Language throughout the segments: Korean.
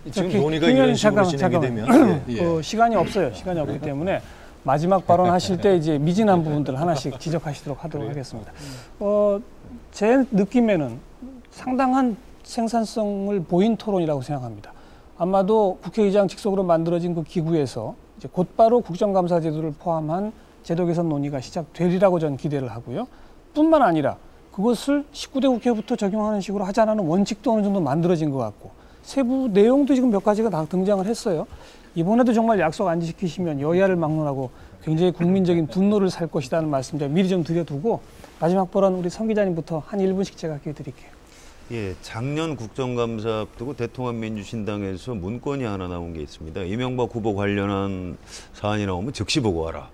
지금 논의가 이런 식으로 진행이 되면 시간이 없어요. 시간이 없기 때문에 마지막 발언하실 때 이제 미진한 부분들 하나씩 지적하시도록 하도록 하겠습니다. 제 느낌에는 상당한 생산성을 보인 토론이라고 생각합니다. 아마도 국회의장 직속으로 만들어진 그 기구에서 이제 곧바로 국정감사 제도를 포함한 제도 개선 논의가 시작되리라고 저는 기대를 하고요. 뿐만 아니라 그것을 19대 국회부터 적용하는 식으로 하자는 원칙도 어느 정도 만들어진 것 같고 세부 내용도 지금 몇 가지가 다 등장을 했어요. 이번에도 정말 약속 안 지키시면 여야를 막론하고 굉장히 국민적인 분노를 살 것이라는 말씀 제가 미리 좀 드려두고 마지막 발언 우리 성 기자님부터 한 1분씩 제가 기회 드릴게요. 예, 작년 국정감사 앞두고 대통합민주신당에서 문건이 하나 나온 게 있습니다. 이명박 후보 관련한 사안이 나오면 즉시 보고하라.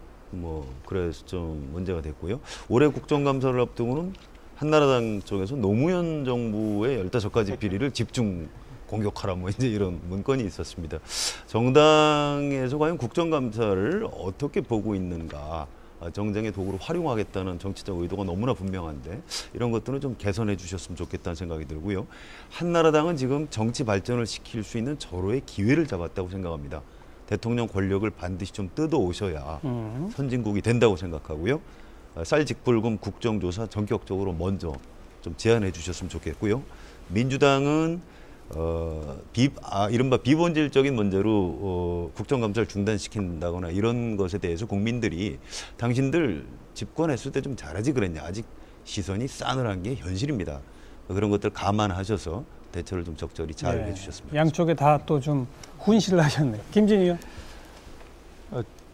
그래서 좀 문제가 됐고요. 올해 국정감사를 앞두고는 한나라당 쪽에서 노무현 정부의 15가지 비리를 집중 공격하라 이제 이런 문건이 있었습니다. 정당에서 과연 국정감사를 어떻게 보고 있는가, 정쟁의 도구로 활용하겠다는 정치적 의도가 너무나 분명한데 이런 것들은 좀 개선해 주셨으면 좋겠다는 생각이 들고요. 한나라당은 지금 정치 발전을 시킬 수 있는 절호의 기회를 잡았다고 생각합니다. 대통령 권력을 반드시 좀 뜯어오셔야 선진국이 된다고 생각하고요. 쌀직불금 국정조사 전격적으로 먼저 좀 제안해 주셨으면 좋겠고요. 민주당은 이른바 비본질적인 문제로 국정감사를 중단시킨다거나 이런 것에 대해서 국민들이 당신들 집권했을 때 좀 잘하지 그랬냐. 아직 시선이 싸늘한 게 현실입니다. 그런 것들 감안하셔서 대처를 좀 적절히 잘 해주셨습니다. 양쪽에 다 또 좀 훈시를 하셨네요. 김진희 의원.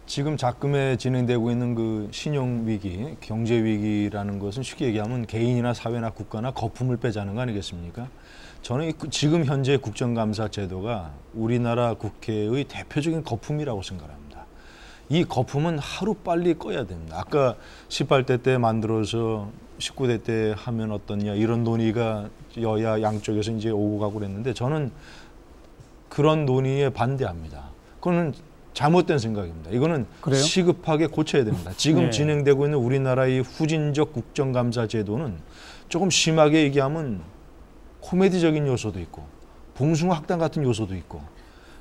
지금 작금에 진행되고 있는 그 신용위기, 경제위기라는 것은 쉽게 얘기하면 개인이나 사회나 국가나 거품을 빼자는 거 아니겠습니까? 저는 지금 현재 국정감사 제도가 우리나라 국회의 대표적인 거품이라고 생각합니다. 이 거품은 하루빨리 꺼야 됩니다. 아까 18대 때 만들어서 19대 때 하면 어떠냐 이런 논의가 여야 양쪽에서 이제 오고 가고 그랬는데 저는 그런 논의에 반대합니다. 그거는 잘못된 생각입니다. 이거는 그래요? 시급하게 고쳐야 됩니다. 지금 진행되고 있는 우리나라의 후진적 국정감사 제도는 조금 심하게 얘기하면 코미디적인 요소도 있고 봉숭아학당 같은 요소도 있고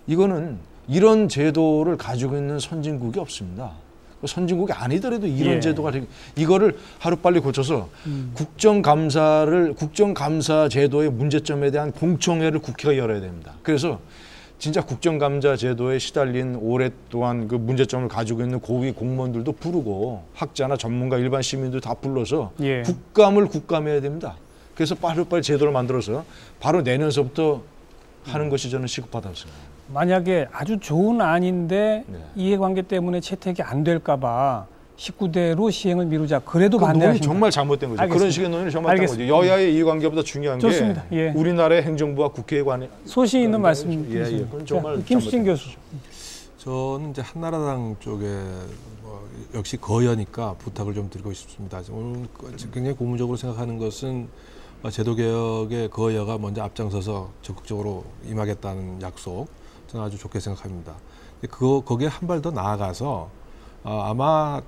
이거는 이런 제도를 가지고 있는 선진국이 없습니다. 선진국이 아니더라도 이런 제도가 이거를 하루빨리 고쳐서 국정감사 제도의 문제점에 대한 공청회를 국회가 열어야 됩니다. 그래서 진짜 국정감사 제도에 시달린 오랫동안 그 문제점을 가지고 있는 고위 공무원들도 부르고 학자나 전문가 일반 시민들 다 불러서 국감을 국감해야 됩니다. 그래서 빠르빠르 제도를 만들어서 바로 내년서부터 하는 것이 저는 시급하다고 생각합니다. 만약에 아주 좋은 안인데 이해관계 때문에 채택이 안 될까 봐 19대로 시행을 미루자. 그래도 반대하십니다. 정말 잘못된 거죠. 알겠습니다. 그런 식의 논의는 정말 잘못된 거죠. 여야의 이해관계보다 중요한 좋습니다. 게 우리나라의 행정부와 국회에 관해 소신 있는 말씀이십니다. 그건 정말 김수진 교수. 저는 이제 한나라당 쪽에 역시 거여니까 부탁을 좀 드리고 싶습니다. 오늘 굉장히 고무적으로 생각하는 것은 제도 개혁의 거여가 먼저 앞장서서 적극적으로 임하겠다는 약속, 저는 아주 좋게 생각합니다. 거기에 한 발 더 나아가서 아마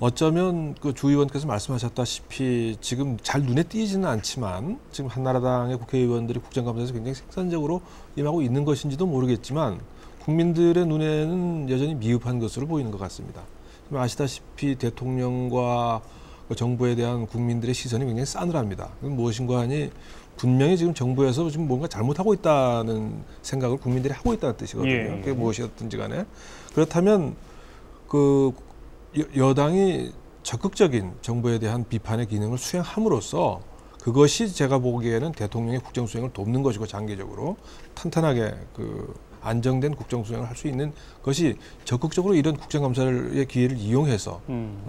어쩌면 그 주 의원께서 말씀하셨다시피 지금 잘 눈에 띄지는 않지만 지금 한나라당의 국회의원들이 국정감사에서 굉장히 생산적으로 임하고 있는 것인지도 모르겠지만 국민들의 눈에는 여전히 미흡한 것으로 보이는 것 같습니다. 아시다시피 대통령과 정부에 대한 국민들의 시선이 굉장히 싸늘합니다. 무엇인가 하니 분명히 지금 정부에서 지금 뭔가 잘못하고 있다는 생각을 국민들이 하고 있다는 뜻이거든요. 그게 무엇이었든지 간에. 그렇다면 그 여당이 적극적인 정부에 대한 비판의 기능을 수행함으로써 그것이 제가 보기에는 대통령의 국정 수행을 돕는 것이고 장기적으로 탄탄하게 그 안정된 국정 수행을 할 수 있는 것이 적극적으로 이런 국정감사의 기회를 이용해서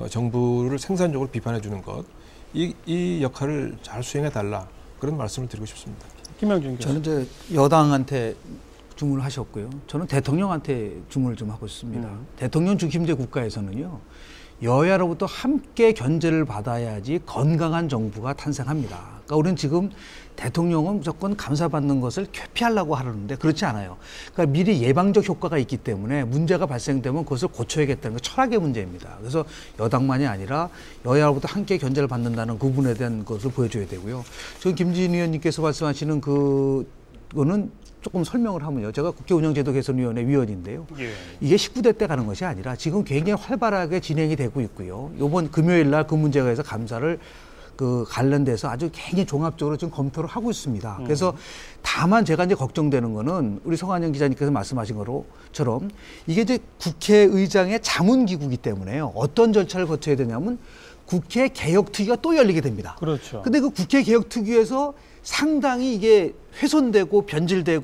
정부를 생산적으로 비판해 주는 것, 이 역할을 잘 수행해 달라 그런 말씀을 드리고 싶습니다. 김영준 교수. 저는 이제 여당한테 주문을 하셨고요. 저는 대통령한테 주문을 좀 하고 있습니다. 대통령 중심제 국가에서는요. 여야로부터 함께 견제를 받아야지 건강한 정부가 탄생합니다. 그러니까 우리는 지금 대통령은 무조건 감사받는 것을 회피하려고 하려는데 그렇지 않아요. 그러니까 미리 예방적 효과가 있기 때문에 문제가 발생되면 그것을 고쳐야겠다는 게 철학의 문제입니다. 그래서 여당만이 아니라 여야로부터 함께 견제를 받는다는 그 부분에 대한 것을 보여줘야 되고요. 지금 김진희 의원님께서 말씀하시는 그거는 조금 설명을 하면요. 제가 국회운영제도개선위원회 위원인데요. 예. 이게 19대 때 가는 것이 아니라 지금 굉장히 활발하게 진행이 되고 있고요. 이번 금요일 날 그 문제에 대해서 감사를 관련돼서 아주 굉장히 종합적으로 지금 검토를 하고 있습니다. 그래서 다만 제가 이제 걱정되는 거는 우리 성한영 기자님께서 말씀하신 것처럼 이게 이제 국회의장의 자문기구이기 때문에요. 어떤 절차를 거쳐야 되냐면 국회 개혁특위가 또 열리게 됩니다. 그렇죠. 근데 그 국회 개혁특위에서 상당히 이게 훼손되고 변질되고